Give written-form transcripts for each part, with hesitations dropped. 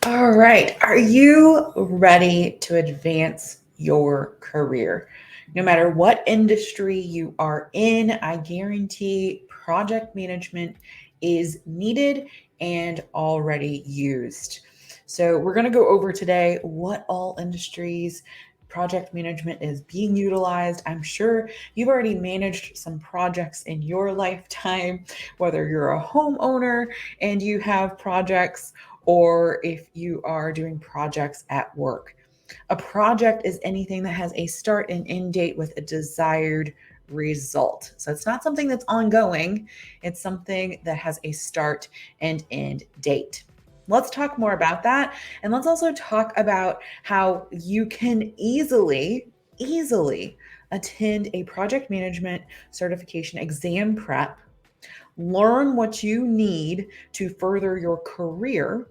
All right. Are you ready to advance your career? No matter what industry you are in, I guarantee project management is needed and already used. So, we're going to go over today what all industries project management is being utilized. I'm sure you've already managed some projects in your lifetime, whether you're a homeowner and you have projects or if you are doing projects at work. A project is anything that has a start and end date with a desired result. So it's not something that's ongoing, it's something that has a start and end date. Let's talk more about that. And let's also talk about how you can easily attend a project management certification exam prep, learn what you need to further your career,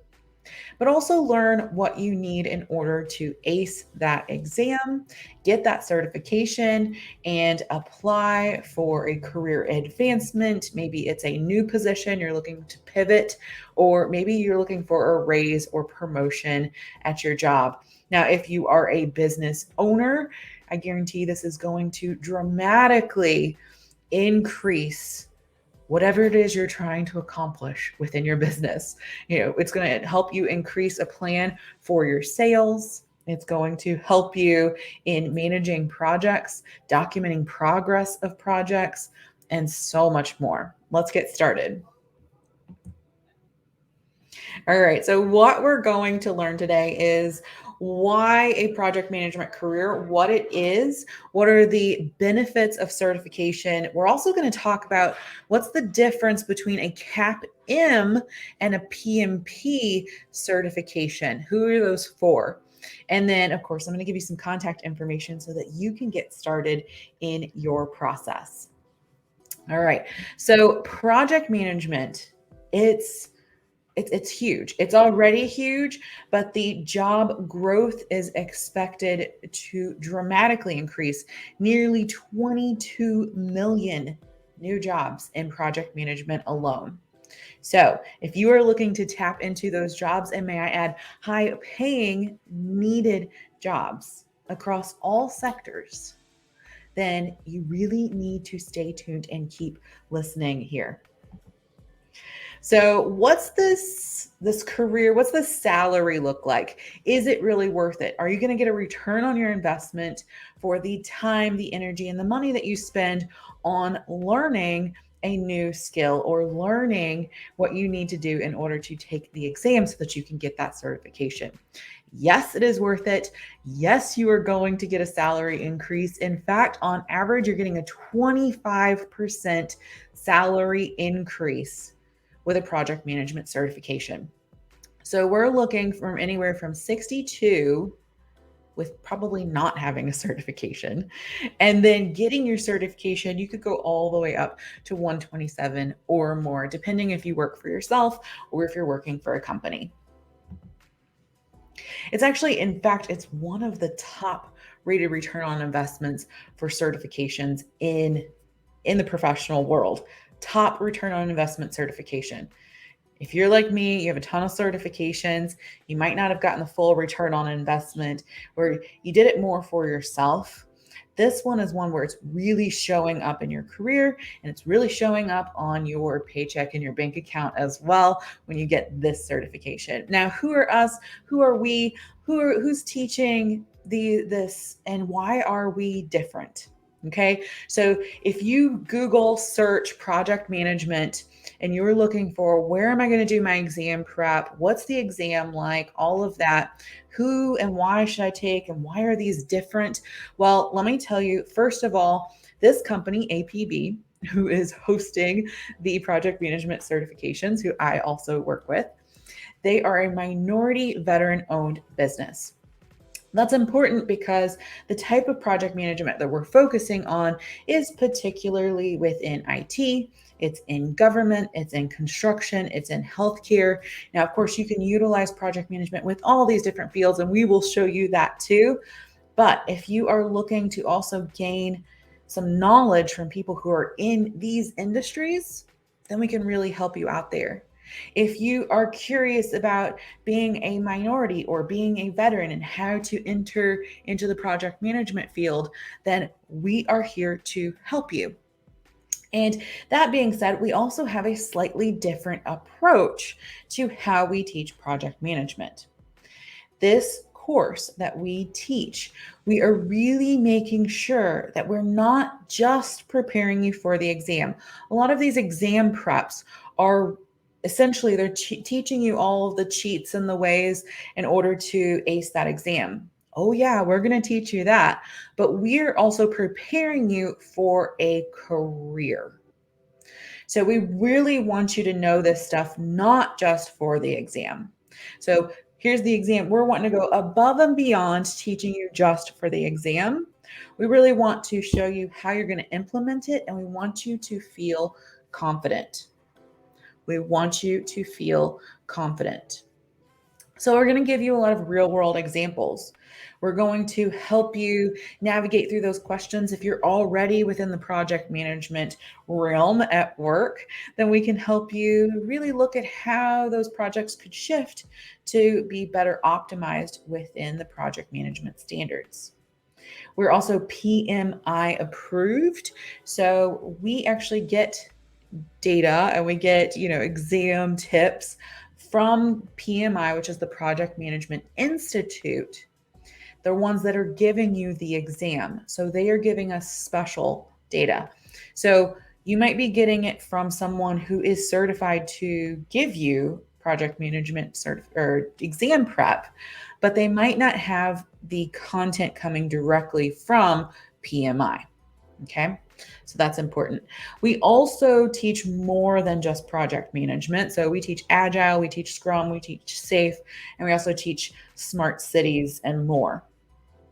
but also learn what you need in order to ace that exam, get that certification, and apply for a career advancement. Maybe it's a new position you're looking to pivot, or maybe you're looking for a raise or promotion at your job. Now, if you are a business owner, I guarantee this is going to dramatically increase whatever it is you're trying to accomplish within your business. It's going to help you increase a plan for your sales. It's going to help you in managing projects, documenting progress of projects, and so much more. Let's get started. All right. So, what we're going to learn today is why a project management career, what it is, what are the benefits of certification. We're also going to talk about what's the difference between a CAPM and a PMP certification. Who are those for? And then, of course, I'm going to give you some contact information so that you can get started in your process. All right. So, project management, it's huge. It's already huge, but the job growth is expected to dramatically increase. Nearly 22 million new jobs in project management alone. So, if you are looking to tap into those jobs, and may I add, high paying, needed jobs across all sectors, then you really need to stay tuned and keep listening here. So, what's this career? What's the salary look like? Is it really worth it? Are you going to get a return on your investment for the time, the energy, and the money that you spend on learning a new skill or learning what you need to do in order to take the exam so that you can get that certification? Yes, it is worth it. Yes, you are going to get a salary increase. In fact, on average, you're getting a 25% salary increase with a project management certification. So we're looking from anywhere from 62 with probably not having a certification. And then getting your certification, you could go all the way up to 127 or more, depending if you work for yourself or if you're working for a company. It's actually, in fact, it's one of the top rated return on investments for certifications in the professional world. Top return on investment certification. If you're like me, you have a ton of certifications, you might not have gotten the full return on investment, where you did it more for yourself. This one is one where it's really showing up in your career and it's really showing up on your paycheck and your bank account as well when you get this certification. Now, who are us? Who are we? Who's teaching this and why are we different? Okay. So if you Google search project management and you're looking for where am I going to do my exam prep? What's the exam like? All of that. Who and why should I take? And why are these different? Well, let me tell you, first of all, this company, APB, who is hosting the project management certifications, who I also work with, they are a minority veteran owned business. That's important because the type of project management that we're focusing on is particularly within IT, it's in government, it's in construction, it's in healthcare. Now, of course, you can utilize project management with all these different fields, and we will show you that too. But if you are looking to also gain some knowledge from people who are in these industries, then we can really help you out there. If you are curious about being a minority or being a veteran and how to enter into the project management field, then we are here to help you. And that being said, we also have a slightly different approach to how we teach project management. This course that we teach, we are really making sure that we're not just preparing you for the exam. A lot of these exam preps are essentially they're teaching you all of the cheats and the ways in order to ace that exam. Oh yeah, we're going to teach you that, but we're also preparing you for a career. So we really want you to know this stuff, not just for the exam. So here's the exam. We're wanting to go above and beyond teaching you just for the exam. We really want to show you how you're going to implement it, and we want you to feel confident. We want you to feel confident. So, we're going to give you a lot of real world examples. We're going to help you navigate through those questions. If you're already within the project management realm at work, then we can help you really look at how those projects could shift to be better optimized within the project management standards. We're also PMI approved. So, we actually get data and we get, exam tips from PMI, which is the Project Management Institute. They're ones that are giving you the exam. So they are giving us special data. So you might be getting it from someone who is certified to give you project management or exam prep, but they might not have the content coming directly from PMI. Okay. So that's important. We also teach more than just project management. So we teach Agile, we teach Scrum, we teach SAFe, and we also teach smart cities and more.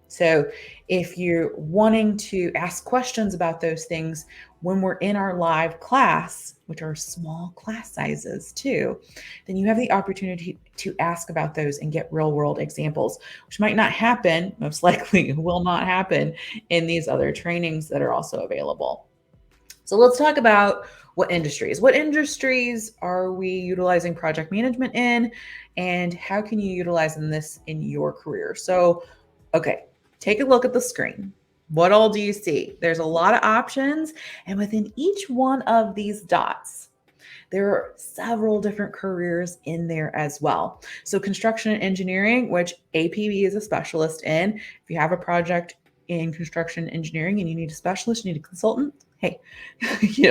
So if you're wanting to ask questions about those things when we're in our live class, which are small class sizes too, then you have the opportunity to ask about those and get real world examples, which might not happen, most likely will not happen in these other trainings that are also available. So let's talk about what industries. What industries are we utilizing project management in, and how can you utilize this in your career? So, okay, take a look at the screen. What all do you see? There's a lot of options, and within each one of these dots, there are several different careers in there as well. So, construction and engineering, which APB is a specialist in. If you have a project in construction engineering and you need a specialist, you need a consultant, hey,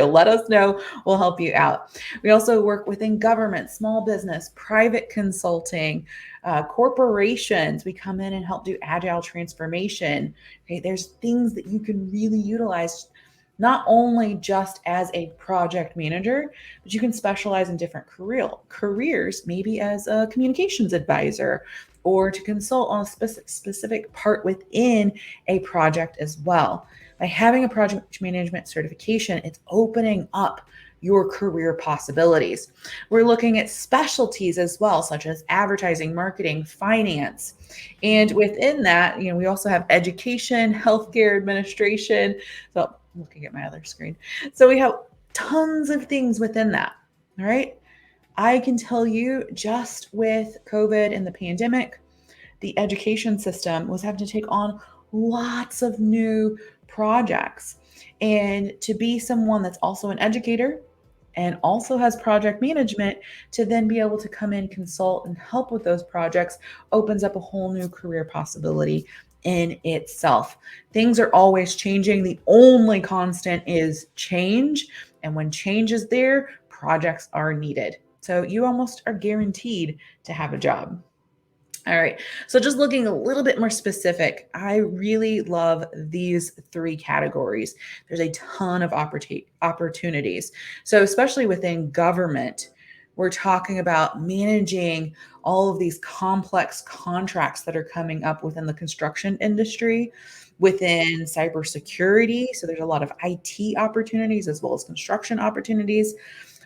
let us know. We'll help you out. We also work within government, small business, private consulting, corporations. We come in and help do agile transformation. Okay, there's things that you can really utilize not only just as a project manager, but you can specialize in different careers, maybe as a communications advisor or to consult on a specific part within a project as well. By having a project management certification, it's opening up your career possibilities. We're looking at specialties as well, such as advertising, marketing, finance. And within that, we also have education, healthcare administration. So I'm looking at my other screen. So we have tons of things within that. All right. I can tell you just with COVID and the pandemic, the education system was having to take on lots of new projects. And to be someone that's also an educator and also has project management to then be able to come in, consult, and help with those projects opens up a whole new career possibility in itself. Things are always changing. The only constant is change. And when change is there, projects are needed. So you almost are guaranteed to have a job. All right. So just looking a little bit more specific, I really love these three categories. There's a ton of opportunities. So especially within government, we're talking about managing all of these complex contracts that are coming up within the construction industry, within cybersecurity. So there's a lot of IT opportunities as well as construction opportunities.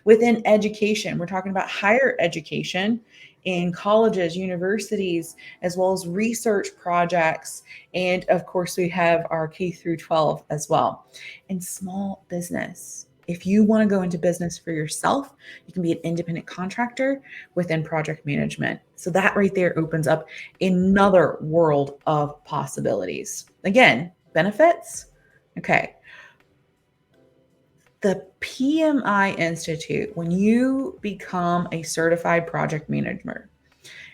Within education, we're talking about higher education in colleges, universities, as well as research projects. And of course, we have our K through 12 as well. And small business. If you want to go into business for yourself, you can be an independent contractor within project management. So that right there opens up another world of possibilities. Again, benefits. Okay. The PMI Institute, when you become a certified project manager,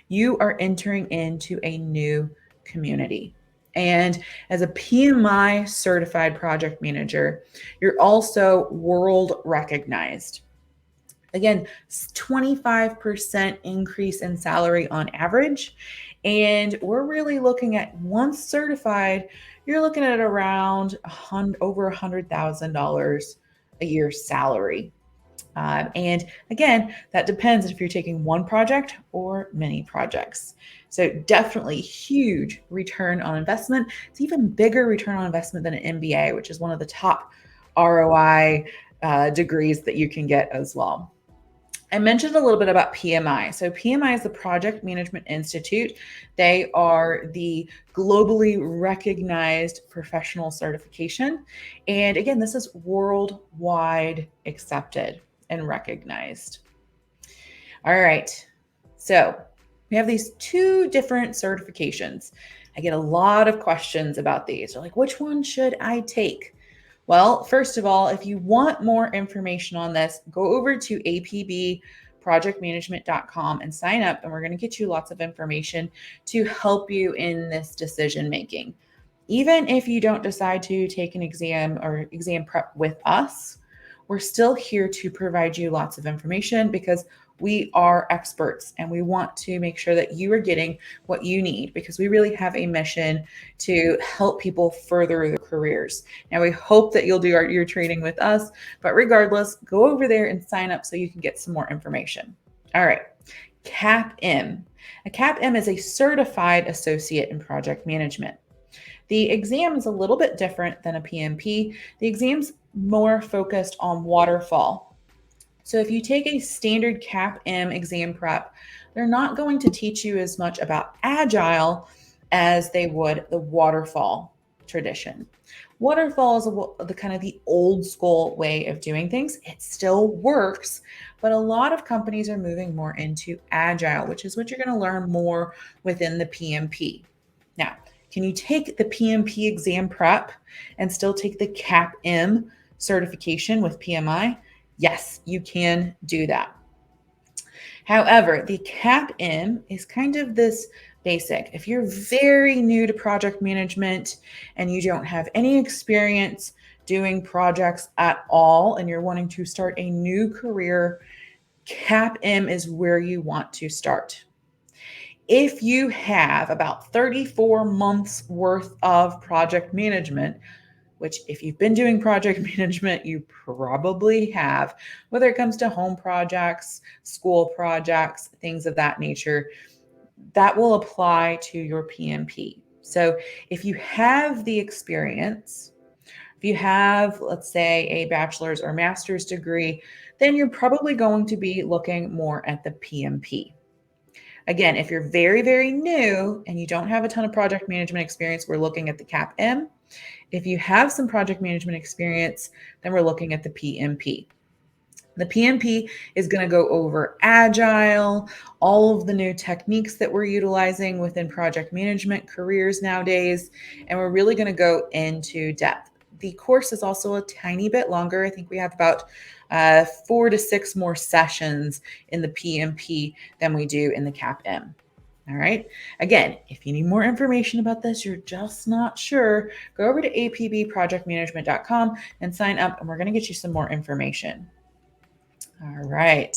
you are entering into a new community. And as a PMI certified project manager, you're also world recognized. Again, 25% increase in salary on average. And we're really looking at, once certified, you're looking at around over $100,000 a year salary. And again, that depends if you're taking one project or many projects. So definitely huge return on investment. It's even bigger return on investment than an MBA, which is one of the top ROI degrees that you can get as well. I mentioned a little bit about PMI. So PMI is the Project Management Institute. They are the globally recognized professional certification. And again, this is worldwide accepted and recognized. All right. So we have these two different certifications. I get a lot of questions about these. They're like, which one should I take? Well, first of all, if you want more information on this, go over to apbprojectmanagement.com and sign up, and we're going to get you lots of information to help you in this decision making. Even if you don't decide to take an exam or exam prep with us, we're still here to provide you lots of information because we are experts and we want to make sure that you are getting what you need, because we really have a mission to help people further their careers. Now, we hope that you'll do your training with us, but regardless, go over there and sign up so you can get some more information. All right, CAPM. A CAPM is a certified associate in project management. The exam is a little bit different than a PMP. The exam's more focused on waterfall. So if you take a standard CAPM exam prep, they're not going to teach you as much about agile as they would the waterfall tradition. Waterfall is the kind of the old school way of doing things. It still works, but a lot of companies are moving more into agile, which is what you're going to learn more within the PMP. Now, can you take the PMP exam prep and still take the CAPM certification with PMI? Yes, you can do that. However, the CAPM is kind of this basic. If you're very new to project management and you don't have any experience doing projects at all and you're wanting to start a new career, CAPM is where you want to start. If you have about 34 months worth of project management, which if you've been doing project management, you probably have, whether it comes to home projects, school projects, things of that nature, that will apply to your PMP. So if you have the experience, if you have, let's say, a bachelor's or master's degree, then you're probably going to be looking more at the PMP. Again, if you're very, very new and you don't have a ton of project management experience, we're looking at the CAPM. If you have some project management experience, then we're looking at the PMP. The PMP is going to go over agile, all of the new techniques that we're utilizing within project management careers nowadays, and we're really going to go into depth. The course is also a tiny bit longer. I think we have about 4 to 6 more sessions in the PMP than we do in the CAPM. All right. Again, if you need more information about this, you're just not sure, go over to apbprojectmanagement.com and sign up, and we're going to get you some more information. All right.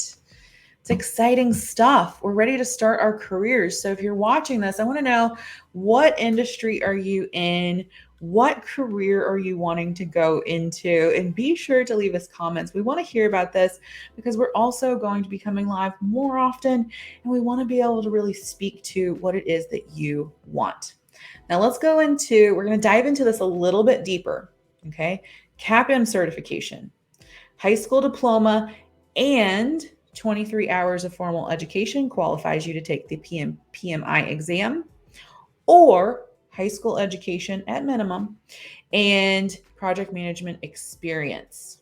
It's exciting stuff. We're ready to start our careers. So if you're watching this, I want to know, what industry are you in? What career are you wanting to go into? And be sure to leave us comments. We want to hear about this because we're also going to be coming live more often, and we want to be able to really speak to what it is that you want. Now we're going to dive into this a little bit deeper. Okay. CAPM certification, high school diploma, and 23 hours of formal education qualifies you to take the PMI exam, or high school education at minimum and project management experience.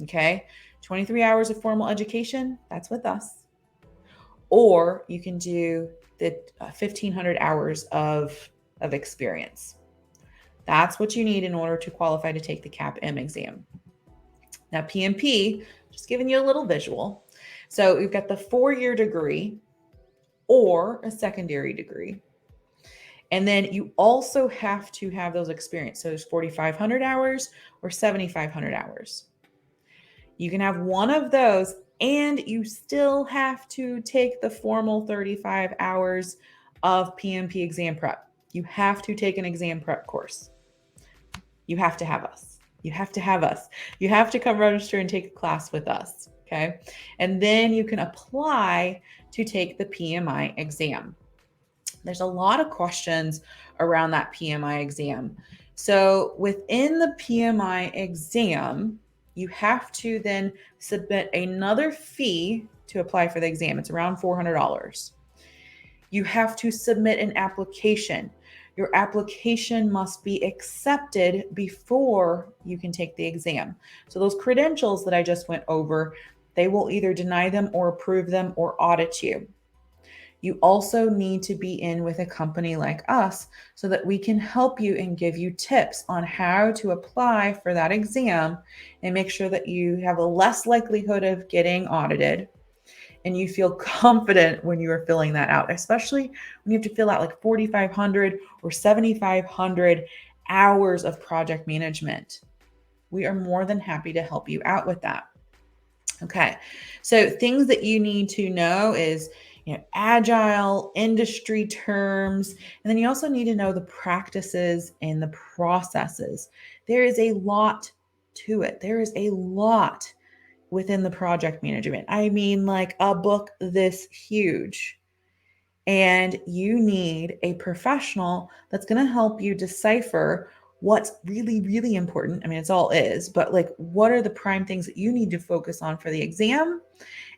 Okay. 23 hours of formal education, that's with us. Or you can do the 1,500 hours of experience. That's what you need in order to qualify to take the CAPM exam. Now, PMP, just giving you a little visual. So we've got the 4-year degree or a secondary degree. And then you also have to have those experience. So there's 4,500 hours or 7,500 hours. You can have one of those, and you still have to take the formal 35 hours of PMP exam prep. You have to take an exam prep course. You have to have us. You have to have us. You have to come register and take a class with us. Okay. And then you can apply to take the PMI exam. There's a lot of questions around that PMI exam. So within the PMI exam, you have to then submit another fee to apply for the exam. It's around $400. You have to submit an application. Your application must be accepted before you can take the exam. So those credentials that I just went over, they will either deny them or approve them or audit you. You also need to be in with a company like us so that we can help you and give you tips on how to apply for that exam and make sure that you have a less likelihood of getting audited and you feel confident when you are filling that out, especially when you have to fill out like 4,500 or 7,500 hours of project management. We are more than happy to help you out with that. Okay, so things that you need to know is, agile, industry terms, and then you also need to know the practices and the processes. There is a lot to it. There is a lot within the project management. I mean, like a book this huge. And you need a professional that's going to help you decipher what's really, really important. I mean, it's all is, but like, what are the prime things that you need to focus on for the exam?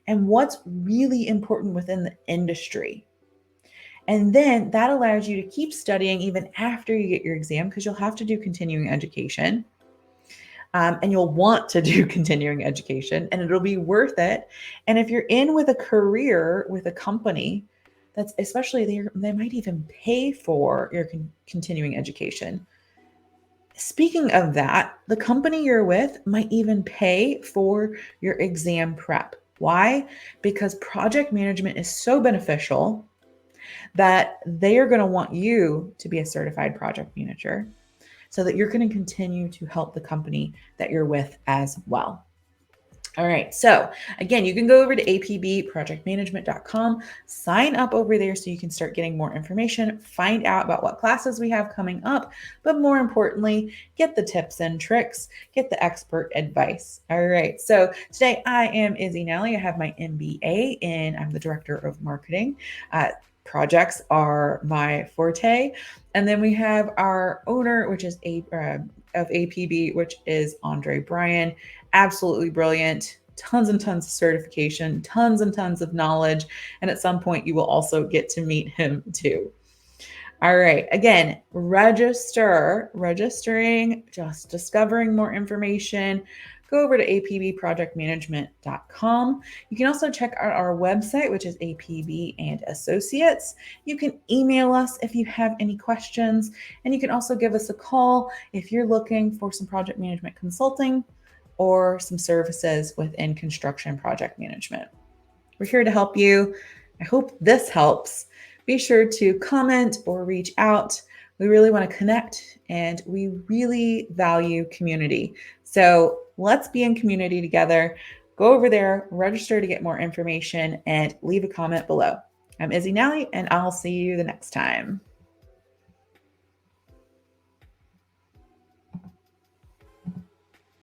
And what's really important within the industry. And then that allows you to keep studying even after you get your exam, because you'll have to do continuing education. And you'll want to do continuing education, and it'll be worth it. And if you're in with a career with a company, that's especially they might even pay for your continuing education. Speaking of that, the company you're with might even pay for your exam prep. Why? Because project management is so beneficial that they are going to want you to be a certified project manager so that you're going to continue to help the company that you're with as well. All right. So again, you can go over to apbprojectmanagement.com, sign up over there so you can start getting more information, find out about what classes we have coming up, but more importantly, get the tips and tricks, get the expert advice. All right. So today I am Izzy Nally. I have my MBA and I'm the director of marketing. Projects are my forte. And then we have our owner, which is of APB, which is Andre Bryan. Absolutely brilliant. Tons and tons of certification, tons and tons of knowledge. And at some point, you will also get to meet him too. All right. Again, registering, just discovering more information. Go over to apbprojectmanagement.com. You can also check out our website, which is APB and Associates. You can email us if you have any questions, and you can also give us a call if you're looking for some project management consulting or some services within construction project management. We're here to help you. I hope this helps. Be sure to comment or reach out. We really want to connect and we really value community. So let's be in community together. Go over there, register to get more information, and leave a comment below. I'm Izzy Nally, and I'll see you the next time.